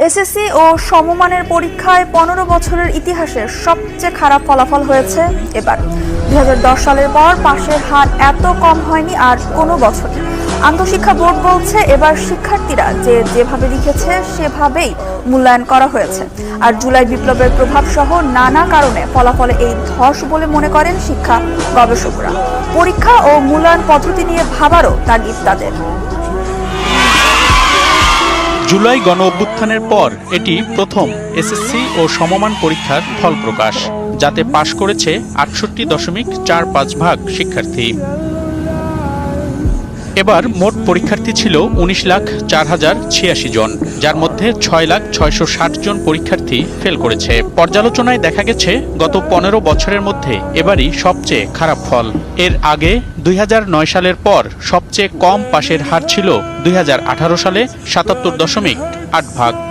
SSC ও সমমানের পরীক্ষায় 15 বছরের ইতিহাসে সবচেয়ে খারাপ ফলাফল হয়েছে এবার। 2010 সালের পর পাশের হার এত কম হয়নি আর কোনো বছরে। আন্তঃশিক্ষা বোর্ড বলছে এবার শিক্ষার্থীরা যেভাবে লিখেছে সেভাবেই মূল্যায়ন করা হয়েছে। আর জুলাই বিপ্লবের প্রভাব সহ নানা কারণে ফলাফলে এই ধস বলে মনে করেন শিক্ষা গবেষকরা। পরীক্ষা ও মূল্যায়ন পদ্ধতি নিয়ে ভাবারও তাগিদ তাদের। জুলাই গণ অভ্যুত্থানের পর এটি প্রথম এসএসসি ও সমমান পরীক্ষার ফল প্রকাশ, যাতে পাশ করেছে 68.45% শিক্ষার্থী। এবার মোট পরীক্ষার্থী ছিল 19,04,086 জন, যার মধ্যে 6,06,60 জন পরীক্ষার্থী ফেল করেছে। পর্যালোচনায় দেখা গেছে গত 15 বছরের মধ্যে এবারই সবচেয়ে খারাপ ফল। এর আগে 2009 সালের পর সবচেয়ে কম পাশের হার ছিল 2018 সালে 77.8%।